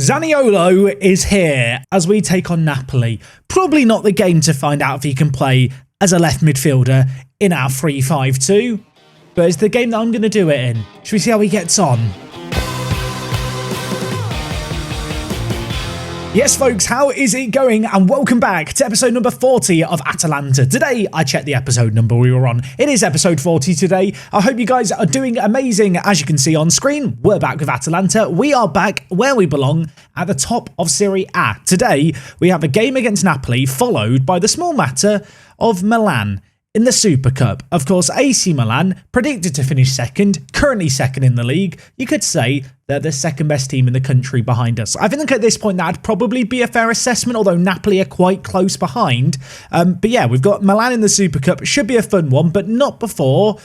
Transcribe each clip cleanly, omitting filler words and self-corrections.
Zaniolo is here as we take on Napoli. Probably not the game to find out if he can play as a left midfielder in our 3-5-2, but it's the game that I'm going to do it in. Should we see how he gets on? Yes, folks, how is it going? And welcome back to episode number 40 of Atalanta. Today, I checked the episode number we were on. It is episode 40 today. I hope you guys are doing amazing. As you can see on screen, we're back with Atalanta. We are back where we belong, at the top of Serie A. Today, we have a game against Napoli, followed by the small matter of Milan in the Super Cup. Of course, AC Milan, predicted to finish second, currently second in the league. You could say they're the second best team in the country behind us. I think at this point that'd probably be a fair assessment, although Napoli are quite close behind. But yeah, we've got Milan in the Super Cup. Should be a fun one, but not before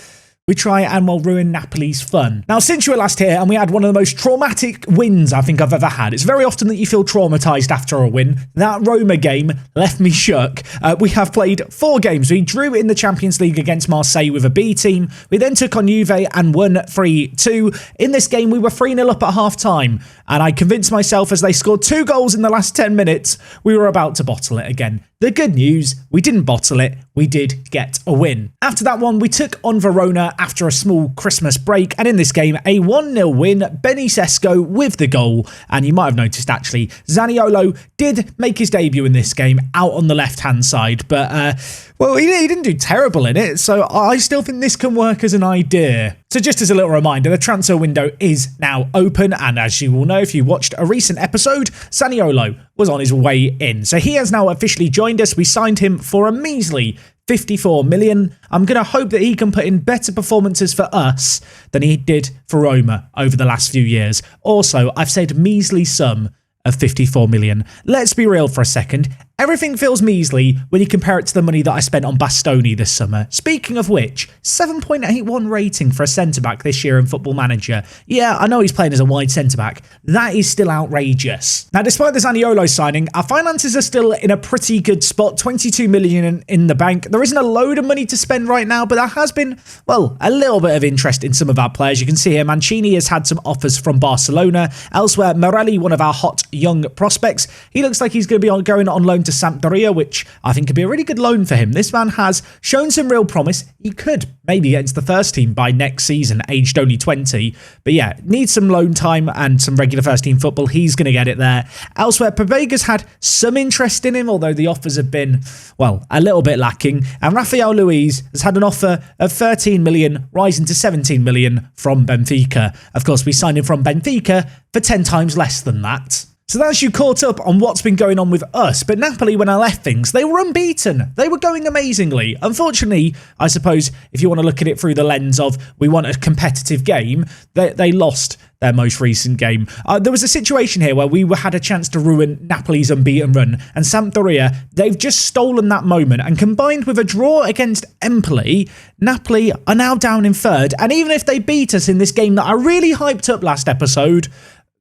we try and ruin Napoli's fun. Now, since you were last here and we had one of the most traumatic wins I think I've ever had, it's very often that you feel traumatised after a win. That Roma game left me shook. We have played 4 games. We drew in the Champions League against Marseille with a B team. We then took on Juve and won 3-2. In this game, we were 3-0 up at half-time, and I convinced myself as they scored 2 goals in the last 10 minutes, we were about to bottle it again. The good news, we didn't bottle it, we did get a win. After that one, we took on Verona after a small Christmas break, and in this game, a 1-0 win, Benny Sesko with the goal, and you might have noticed actually, Zaniolo did make his debut in this game out on the left-hand side, but well, he didn't do terrible in it, so I still think this can work as an idea. So just as a little reminder, the transfer window is now open, and as you will know if you watched a recent episode, Zaniolo was on his way in. So he has now officially joined us. We signed him for a measly 54 million. I'm going to hope that he can put in better performances for us than he did for Roma over the last few years. Also, I've said measly sum of 54 million. Let's be real for a second. Everything feels measly when you compare it to the money that I spent on Bastoni this summer. Speaking of which, 7.81 rating for a centre-back this year in Football Manager. Yeah, I know he's playing as a wide centre-back. That is still outrageous. Now, despite the Zaniolo signing, our finances are still in a pretty good spot. 22 million in the bank. There isn't a load of money to spend right now, but there has been, well, a little bit of interest in some of our players. You can see here, Mancini has had some offers from Barcelona. Elsewhere, Morelli, one of our hot young prospects, he looks like he's going to be going on loan to Sampdoria, which I think could be a really good loan for him. This man has shown some real promise. He could maybe get into the first team by next season, aged only 20. But yeah, needs some loan time and some regular first team football. He's going to get it there. Elsewhere, Pavega's had some interest in him, although the offers have been, well, a little bit lacking. And Rafael Luiz has had an offer of 13 million, rising to 17 million from Benfica. Of course, we signed him from Benfica for 10 times less than that. So that's you caught up on what's been going on with us. But Napoli, when I left things, they were unbeaten. They were going amazingly. Unfortunately, I suppose, if you want to look at it through the lens of we want a competitive game, they lost their most recent game. There was a situation here where we had a chance to ruin Napoli's unbeaten run. And Sampdoria, they've just stolen that moment. And combined with a draw against Empoli, Napoli are now down in 3rd. And even if they beat us in this game that I really hyped up last episode,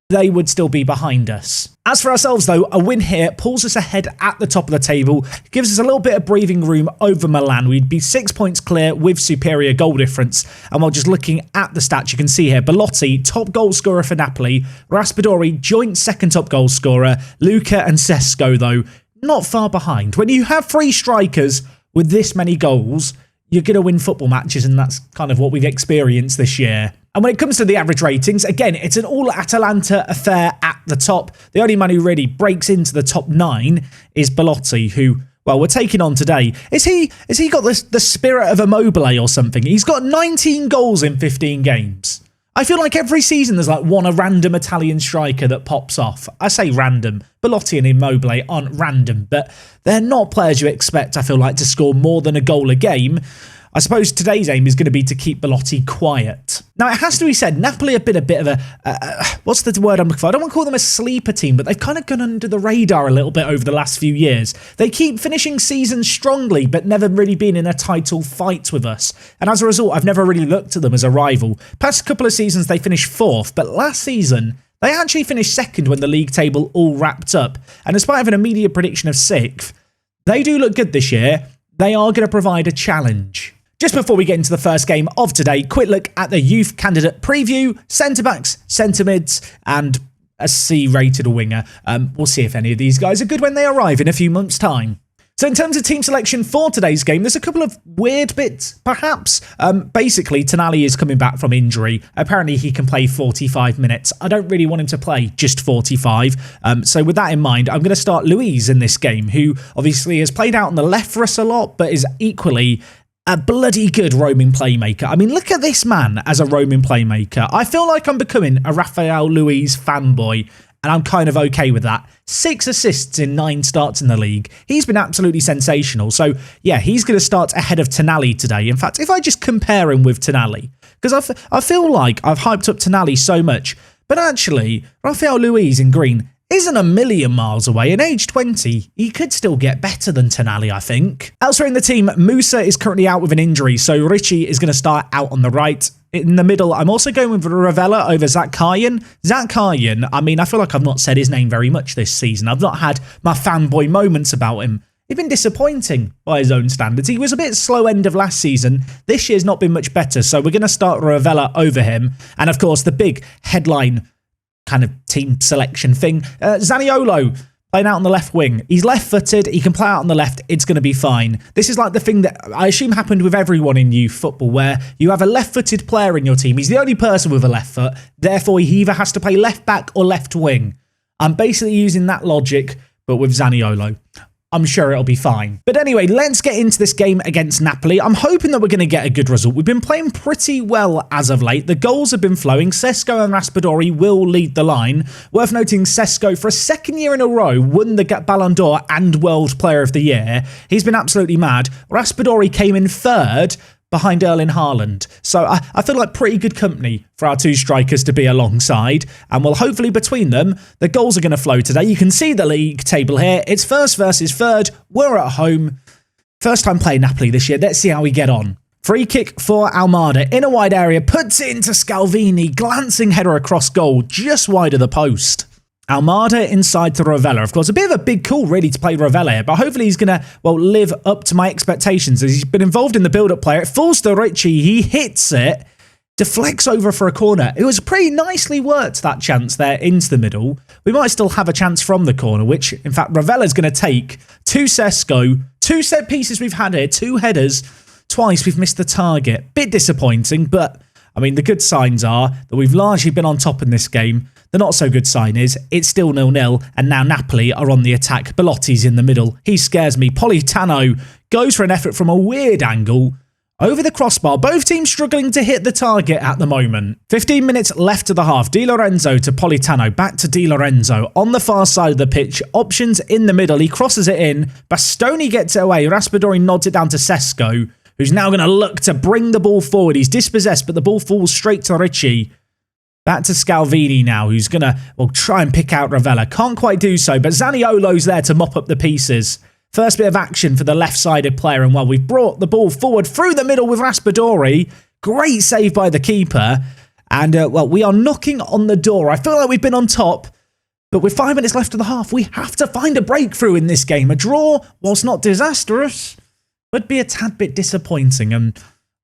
they would still be behind us. As for ourselves, though, a win here pulls us ahead at the top of the table, gives us a little bit of breathing room over Milan. We'd be 6 points clear with superior goal difference. And while just looking at the stats, you can see here, Belotti, top goal scorer for Napoli, Raspadori, joint second top goal scorer, Luca and Sesko, though, not far behind. When you have 3 strikers with this many goals, you're going to win football matches, and that's kind of what we've experienced this year. And when it comes to the average ratings, again, it's an all-Atalanta affair at the top. The only man who really breaks into the top 9 is Belotti, who, well, we're taking on today. Is he got the spirit of Immobile or something? He's got 19 goals in 15 games. I feel like every season there's like a random Italian striker that pops off. I say random. Belotti and Immobile aren't random, but they're not players you expect, I feel like, to score more than a goal a game. I suppose today's aim is going to be to keep Belotti quiet. Now, it has to be said, Napoli have been a bit of what's the word I'm looking for? I don't want to call them a sleeper team, but they've kind of gone under the radar a little bit over the last few years. They keep finishing seasons strongly, but never really been in a title fight with us. And as a result, I've never really looked at them as a rival. Past couple of seasons, they finished 4th, but last season, they actually finished 2nd when the league table all wrapped up. And despite having a media prediction of 6th, they do look good this year. They are going to provide a challenge. Just before we get into the first game of today, quick look at the youth candidate preview, centre-backs, centre-mids, and a C-rated winger. We'll see if any of these guys are good when they arrive in a few months' time. So in terms of team selection for today's game, there's a couple of weird bits, perhaps. Basically, Tonali is coming back from injury. Apparently, he can play 45 minutes. I don't really want him to play just 45. So with that in mind, I'm going to start Luis in this game, who obviously has played out on the left for us a lot, but is equally a bloody good roaming playmaker. I mean, look at this man as a roaming playmaker. I feel like I'm becoming a Rafael Luis fanboy, and I'm kind of okay with that. 6 assists in 9 starts in the league. He's been absolutely sensational. So, yeah, he's going to start ahead of Tonali today. In fact, if I just compare him with Tonali, because I feel like I've hyped up Tonali so much, but actually, Rafael Luis in green isn't a million miles away. In age 20, he could still get better than Tonali, I think. Elsewhere in the team, Musa is currently out with an injury, so Richie is going to start out on the right. In the middle, I'm also going with Ravella over Zach Karyan. Zach Karyan, I mean, I feel like I've not said his name very much this season. I've not had my fanboy moments about him. He's been disappointing by his own standards. He was a bit slow end of last season. This year's not been much better, so we're going to start Ravella over him. And of course, the big headline kind of team selection thing. Zaniolo playing out on the left wing. He's left-footed. He can play out on the left. It's going to be fine. This is like the thing that I assume happened with everyone in youth football, where you have a left-footed player in your team. He's the only person with a left foot. Therefore, he either has to play left back or left wing. I'm basically using that logic, but with Zaniolo. I'm sure it'll be fine. But anyway, let's get into this game against Napoli. I'm hoping that we're going to get a good result. We've been playing pretty well as of late. The goals have been flowing. Sesko and Raspadori will lead the line. Worth noting, Sesko, for a second year in a row, won the Ballon d'Or and World Player of the Year. He's been absolutely mad. Raspadori came in third, behind Erling Haaland. So I feel like pretty good company for our 2 strikers to be alongside. And well, hopefully between them, the goals are going to flow today. You can see the league table here. It's first versus third. We're at home. First time playing Napoli this year. Let's see how we get on. Free kick for Almada in a wide area. Puts it into Scalvini. Glancing header across goal, just wide of the post. Almada inside to Ravella. Of course, a bit of a big call, really, to play Ravella here, but hopefully he's going to, well, live up to my expectations. As he's been involved in the build-up play. It falls to Richie. He hits it, deflects over for a corner. It was pretty nicely worked, that chance there, into the middle. We might still have a chance from the corner, which, in fact, Ravella's going to take to Sesko. 2 set pieces we've had here, 2 headers. Twice we've missed the target. Bit disappointing, but, I mean, the good signs are that we've largely been on top in this game. The not-so-good sign is it's still 0-0, and now Napoli are on the attack. Belotti's in the middle. He scares me. Politano goes for an effort from a weird angle over the crossbar. Both teams struggling to hit the target at the moment. 15 minutes left to the half. Di Lorenzo to Politano. Back to Di Lorenzo on the far side of the pitch. Options in the middle. He crosses it in. Bastoni gets it away. Raspadori nods it down to Sesko, who's now going to look to bring the ball forward. He's dispossessed, but the ball falls straight to Richie. Back to Scalvini now, who's going to, well, try and pick out Ravella. Can't quite do so, but Zaniolo's there to mop up the pieces. First bit of action for the left-sided player, and well, we've brought the ball forward through the middle with Raspadori. Great save by the keeper. And, well, we are knocking on the door. I feel like we've been on top, but with 5 minutes left of the half, we have to find a breakthrough in this game. A draw, whilst not disastrous, would be a tad bit disappointing. And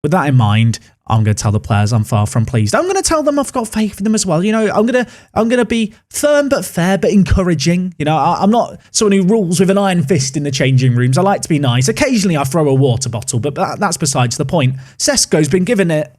with that in mind, I'm going to tell the players I'm far from pleased. I'm going to tell them I've got faith in them as well. You know, I'm going to be firm but fair but encouraging. You know, I'm not someone who rules with an iron fist in the changing rooms. I like to be nice. Occasionally I throw a water bottle, but that's besides the point. Sesko's been given it,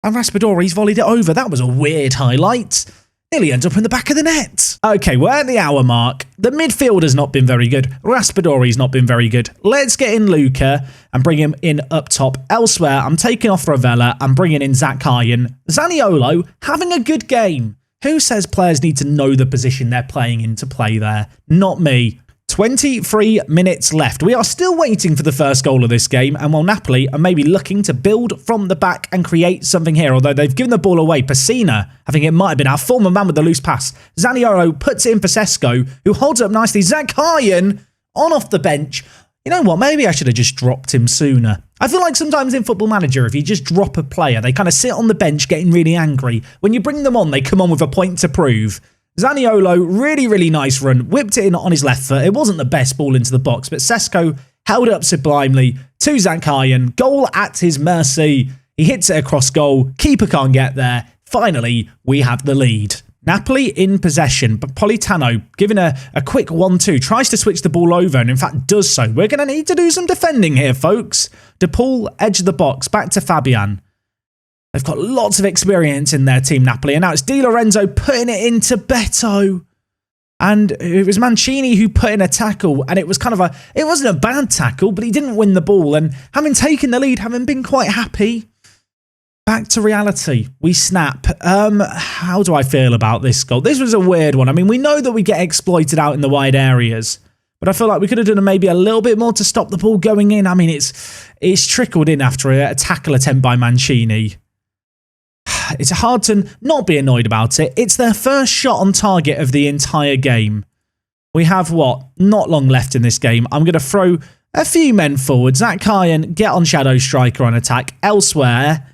and Raspadori's volleyed it over. That was a weird highlight. Nearly ends up in the back of the net. Okay, we're at the hour mark. The midfield has not been very good. Raspadori's not been very good. Let's get in Luca and bring him in up top. Elsewhere, I'm taking off Ravella and bringing in Zach Karyan. Zaniolo having a good game. Who says players need to know the position they're playing in to play there? Not me. 23 minutes left. We are still waiting for the first goal of this game, and while Napoli are maybe looking to build from the back and create something here, although they've given the ball away. Pessina, I think it might have been our former man with the loose pass. Zaniolo puts it in for Sesko, who holds it up nicely. Zach Karyan on off the bench. You know what? Maybe I should have just dropped him sooner. I feel like sometimes in Football Manager, if you just drop a player, they kind of sit on the bench getting really angry. When you bring them on, they come on with a point to prove. Zaniolo, really, really nice run. Whipped it in on his left foot. It wasn't the best ball into the box, but Sesko held it up sublimely to Zach Karyan. Goal at his mercy. He hits it across goal. Keeper can't get there. Finally, we have the lead. Napoli in possession, but Politano giving a quick 1-2, tries to switch the ball over and in fact does so. We're going to need to do some defending here, folks. De Paul, edge of the box, back to Fabian. They've got lots of experience in their team, Napoli, and now it's Di Lorenzo putting it into Beto. And it was Mancini who put in a tackle, and it was it wasn't a bad tackle, but he didn't win the ball. And having taken the lead, having been quite happy, back to reality. We snap. How do I feel about this goal? This was a weird one. I mean, we know that we get exploited out in the wide areas, but I feel like we could have done maybe a little bit more to stop the ball going in. I mean, it's trickled in after a tackle attempt by Mancini. It's hard to not be annoyed about it. It's their first shot on target of the entire game. We have, not long left in this game. I'm going to throw a few men forward. Zach Kyan, get on Shadow Striker on attack. Elsewhere,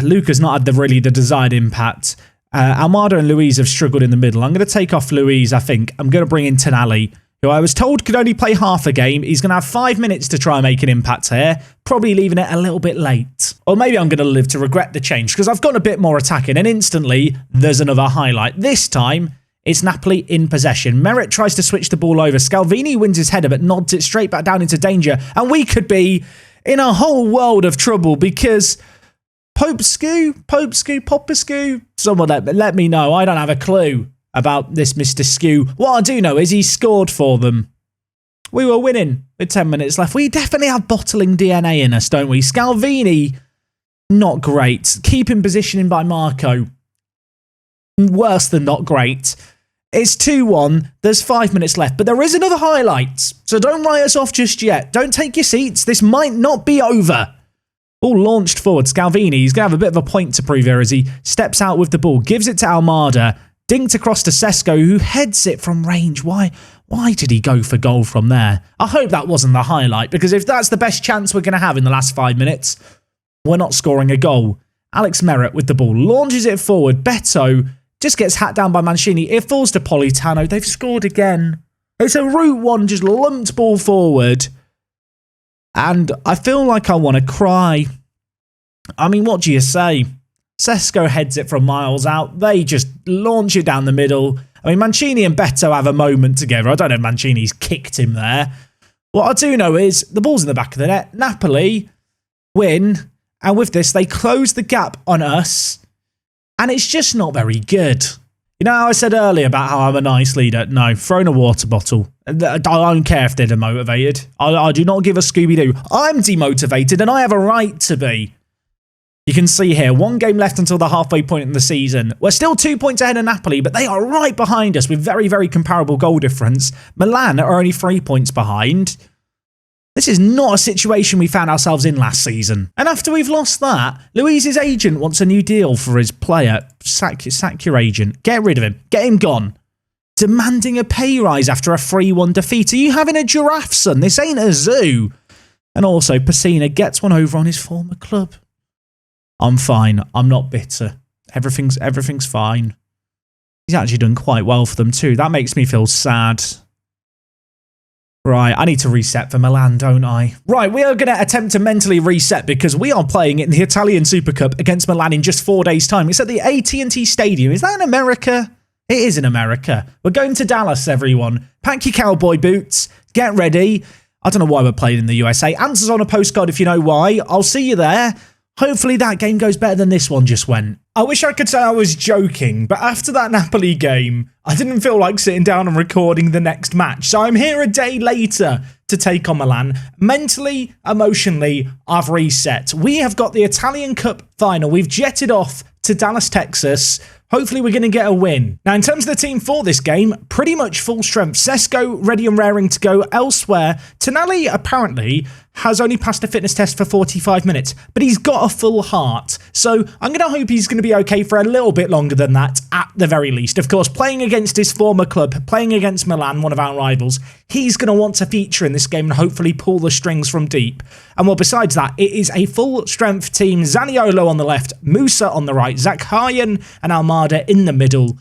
Luca's not had the desired impact. Almada and Luiz have struggled in the middle. I'm going to take off Luiz, I think. I'm going to bring in Tonali, who I was told could only play half a game. He's going to have 5 minutes to try and make an impact here. Probably leaving it a little bit late. Or maybe I'm going to live to regret the change because I've got a bit more attacking and instantly there's another highlight. This time, it's Napoli in possession. Merritt tries to switch the ball over. Scalvini wins his header but nods it straight back down into danger. And we could be in a whole world of trouble because Popescu, someone let me know. I don't have a clue about this Mr. Skew. What I do know is he scored for them. We were winning with 10 minutes left. We definitely have bottling DNA in us, don't we? Scalvini, not great. Keeping positioning by Marco, worse than not great. It's 2-1. There's 5 minutes left, but there is another highlight. So don't write us off just yet. Don't take your seats. This might not be over. Ball launched forward. Scalvini, he's going to have a bit of a point to prove here as he steps out with the ball. Gives it to Almada. Dinked across to Sesko, who heads it from range. Why did he go for goal from there? I hope that wasn't the highlight, because if that's the best chance we're going to have in the last 5 minutes, we're not scoring a goal. Alex Merritt with the ball. Launches it forward. Beto just gets hat down by Mancini. It falls to Politano. They've scored again. It's a Route 1 just lumped ball forward. And I feel like I want to cry. I mean, what do you say? Sesko heads it from miles out. They just launch it down the middle. I mean, Mancini and Beto have a moment together. I don't know if Mancini's kicked him there. What I do know is the ball's in the back of the net. Napoli win. And with this, they close the gap on us. And it's just not very good. You know how I said earlier about how I'm a nice leader? No, thrown a water bottle. I don't care if they're demotivated. I do not give a Scooby-Doo. I'm demotivated and I have a right to be. You can see here, 1 game left until the halfway point in the season. We're still 2 points ahead of Napoli, but they are right behind us with very, very comparable goal difference. Milan are only 3 points behind. This is not a situation we found ourselves in last season. And after we've lost that, Luiz's agent wants a new deal for his player. Sack your agent. Get rid of him. Get him gone. Demanding a pay rise after a 3-1 defeat. Are you having a giraffe, son? This ain't a zoo. And also, Pessina gets one over on his former club. I'm fine. I'm not bitter. Everything's fine. He's actually done quite well for them too. That makes me feel sad. Right, I need to reset for Milan, don't I? Right, we are going to attempt to mentally reset because we are playing in the Italian Super Cup against Milan in just 4 days' time. It's at the AT&T Stadium. Is that in America? It is in America. We're going to Dallas, everyone. Pack your cowboy boots. Get ready. I don't know why we're playing in the USA. Answers on a postcard if you know why. I'll see you there. Hopefully that game goes better than this one just went. I wish I could say I was joking, but after that Napoli game, I didn't feel like sitting down and recording the next match. So I'm here a day later to take on Milan. Mentally, emotionally, I've reset. We have got the Italian Cup final. We've jetted off to Dallas, Texas. Hopefully we're going to get a win. Now, in terms of the team for this game, pretty much full strength. Sesko ready and raring to go elsewhere. Tonali apparently has only passed a fitness test for 45 minutes, but he's got a full heart. So I'm going to hope he's going to be okay for a little bit longer than that, at the very least. Of course, playing against his former club, playing against Milan, one of our rivals, he's going to want to feature in this game and hopefully pull the strings from deep. And well, besides that, it is a full-strength team. Zaniolo on the left, Musa on the right, Zakharyan and Almada in the middle.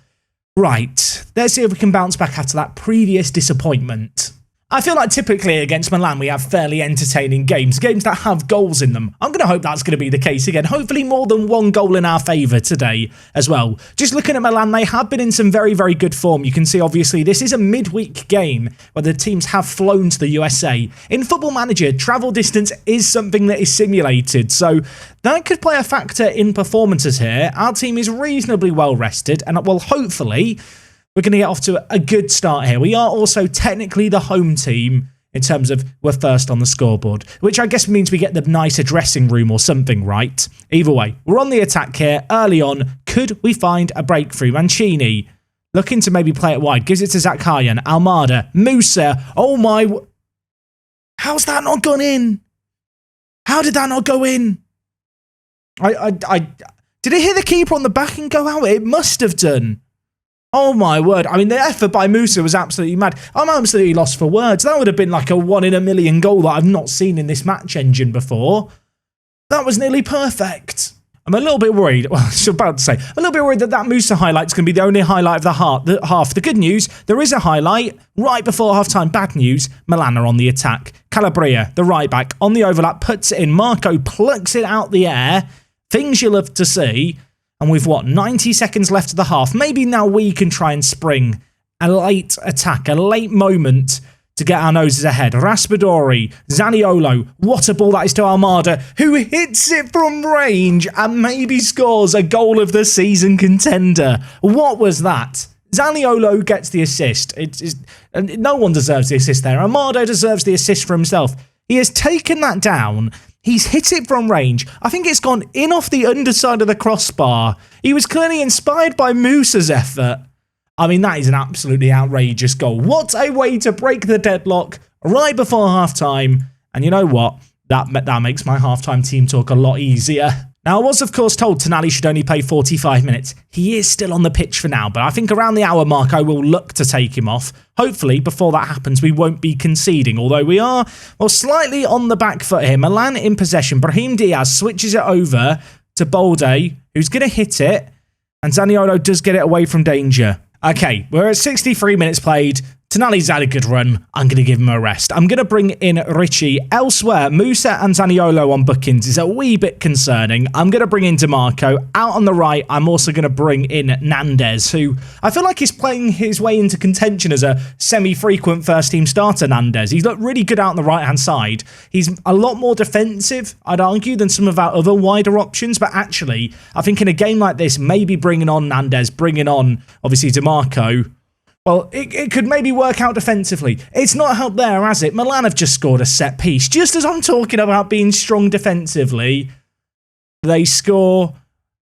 Right, let's see if we can bounce back after that previous disappointment. I feel like typically against Milan we have fairly entertaining games that have goals in them. I'm going to hope that's going to be the case again. Hopefully more than one goal in our favour today as well. Just looking at Milan, they have been in some very, very good form. You can see obviously this is a midweek game where the teams have flown to the USA. In Football Manager, travel distance is something that is simulated, so that could play a factor in performances here. Our team is reasonably well rested, and well, hopefully we're going to get off to a good start here. We are also technically the home team in terms of we're first on the scoreboard, which I guess means we get the nicer dressing room or something, right? Either way, we're on the attack here early on. Could we find a breakthrough? Mancini looking to maybe play it wide. Gives it to Zakharyan. Almada. Musa. Oh my... How's that not gone in? How did that not go in? Did it hit the keeper on the back and go out? It must have done. Oh my word. I mean, the effort by Musa was absolutely mad. I'm absolutely lost for words. That would have been like a 1 in a million goal that I've not seen in this match engine before. That was nearly perfect. I'm a little bit worried. Well, I was about to say, a little bit worried that Musa highlight's going to be the only highlight of the half. The good news, there is a highlight right before half-time. Bad news, Milan are on the attack. Calabria, the right back, on the overlap, puts it in. Marco plucks it out the air. Things you love to see. And we've, 90 seconds left of the half. Maybe now we can try and spring a late attack, a late moment to get our noses ahead. Raspadori, Zaniolo, what a ball that is to Almada, who hits it from range and maybe scores a goal of the season contender. What was that? Zaniolo gets the assist. No one deserves the assist there. Almada deserves the assist for himself. He has taken that down. He's hit it from range. I think it's gone in off the underside of the crossbar. He was clearly inspired by Musa's effort. I mean, that is an absolutely outrageous goal. What a way to break the deadlock right before halftime. And you know what? That makes my halftime team talk a lot easier. Now, I was, of course, told Tonali should only play 45 minutes. He is still on the pitch for now, but I think around the hour mark, I will look to take him off. Hopefully, before that happens, we won't be conceding, although we are, well, slightly on the back foot here. Milan in possession. Brahim Diaz switches it over to Bolde, who's going to hit it, and Zaniolo does get it away from danger. Okay, we're at 63 minutes played. Tonali's had a good run. I'm going to give him a rest. I'm going to bring in Ricci. Elsewhere, Musa and Zaniolo on bookings is a wee bit concerning. I'm going to bring in DeMarco. Out on the right, I'm also going to bring in Nandez, who I feel like is playing his way into contention as a semi-frequent first-team starter, Nandez. He's looked really good out on the right-hand side. He's a lot more defensive, I'd argue, than some of our other wider options, but actually, I think in a game like this, maybe bringing on Nandez, bringing on, obviously, DeMarco, well, it could maybe work out defensively. It's not helped there, has it? Milan have just scored a set piece. Just as I'm talking about being strong defensively, they score,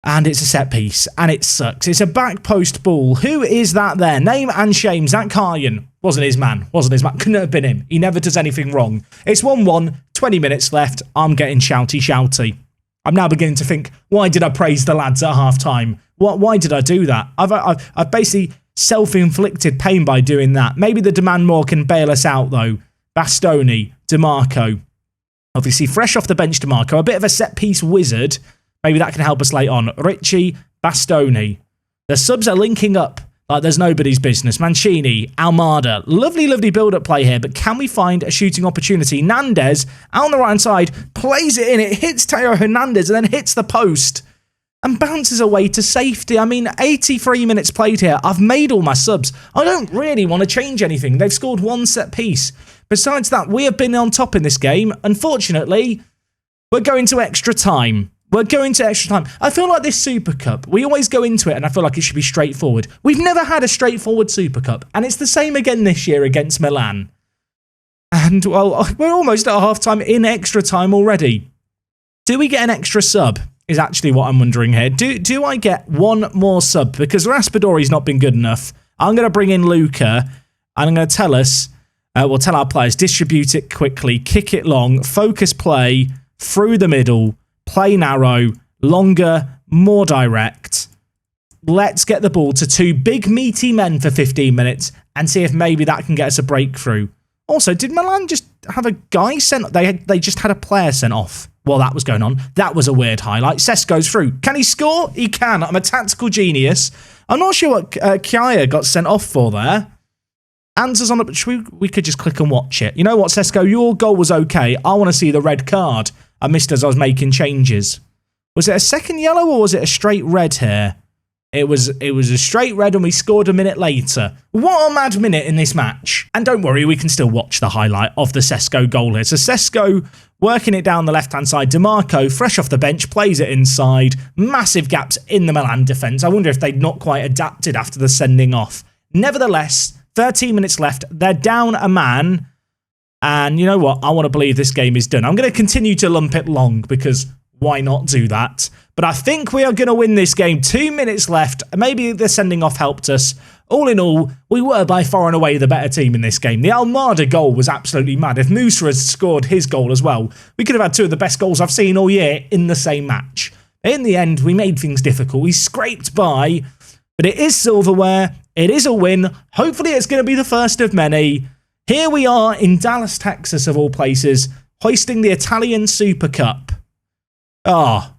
and it's a set piece, and it sucks. It's a back post ball. Who is that there? Name and shame. Zakharyan. Wasn't his man. Couldn't have been him. He never does anything wrong. It's 1-1, 20 minutes left. I'm getting shouty. I'm now beginning to think, why did I praise the lads at half-time? Why did I do that? I've basically self-inflicted pain by doing that. Maybe the demand more can bail us out, though. Bastoni, DeMarco. Obviously, fresh off the bench, DeMarco. A bit of a set-piece wizard. Maybe that can help us late on. Ricci, Bastoni. The subs are linking up like there's nobody's business. Mancini, Almada. Lovely build-up play here, but can we find a shooting opportunity? Nandez, out on the right-hand side, plays it in. It hits Teo Hernandez and then hits the post and bounces away to safety. I mean, 83 minutes played here. I've made all my subs. I don't really want to change anything. They've scored one set piece. Besides that, we have been on top in this game. Unfortunately, we're going to extra time. I feel like this Super Cup, we always go into it and I feel like it should be straightforward. We've never had a straightforward Super Cup, and it's the same again this year against Milan. And, well, we're almost at half-time in extra time already. Do we get an extra sub? Is actually what I'm wondering here. Do I get one more sub? Because Raspadori's not been good enough. I'm going to bring in Luca, and I'm going to tell us, we'll tell our players, distribute it quickly, kick it long, focus play, through the middle, play narrow, longer, more direct. Let's get the ball to two big meaty men for 15 minutes and see if maybe that can get us a breakthrough. Also, did Milan just have a guy sent? They just had a player sent off while that was going on. That was a weird highlight. Cesc goes through. Can he score? He can. I'm a tactical genius. I'm not sure what Kjaya got sent off for there. Answers on it, but we could just click and watch it. You know what, Sesko, your goal was okay. I want to see the red card. I missed as I was making changes. Was it a second yellow or was it a straight red here? It was a straight red and we scored a minute later. What a mad minute in this match. And don't worry, we can still watch the highlight of the Sesko goal here. So Sesko working it down the left-hand side. DeMarco, fresh off the bench, plays it inside. Massive gaps in the Milan defence. I wonder if they'd not quite adapted after the sending off. Nevertheless, 13 minutes left. They're down a man. And you know what? I want to believe this game is done. I'm going to continue to lump it long because why not do that? But I think we are going to win this game. 2 minutes left. Maybe the sending off helped us. All in all, we were by far and away the better team in this game. The Almada goal was absolutely mad. If Musa had scored his goal as well, we could have had two of the best goals I've seen all year in the same match. In the end, we made things difficult. We scraped by, but it is silverware. It is a win. Hopefully it's going to be the first of many. Here we are in Dallas, Texas, of all places, hoisting the Italian Super Cup. Ah,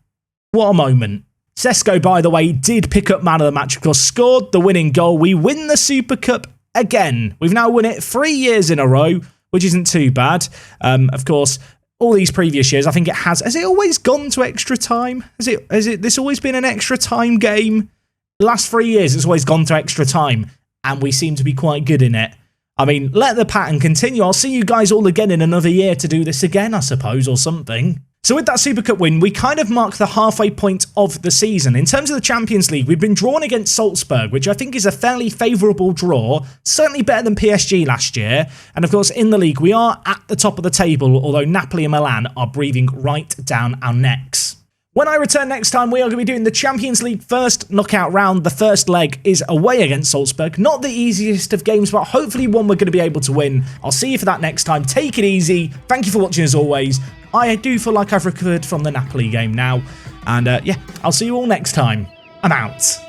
what a moment. Sesko, by the way, did pick up man of the match, of course, scored the winning goal. We win the Super Cup again. We've now won it 3 years in a row, which isn't too bad. Of course, all these previous years, I think it has it always gone to extra time? Has this always been an extra time game? The last 3 years, it's always gone to extra time, and we seem to be quite good in it. I mean, let the pattern continue. I'll see you guys all again in another year to do this again, I suppose, or something. So with that Super Cup win, we kind of mark the halfway point of the season. In terms of the Champions League, we've been drawn against Salzburg, which I think is a fairly favourable draw, certainly better than PSG last year. And of course, in the league, we are at the top of the table, although Napoli and Milan are breathing right down our necks. When I return next time, we are going to be doing the Champions League first knockout round. The first leg is away against Salzburg. Not the easiest of games, but hopefully one we're going to be able to win. I'll see you for that next time. Take it easy. Thank you for watching as always. I do feel like I've recovered from the Napoli game now. And yeah, I'll see you all next time. I'm out.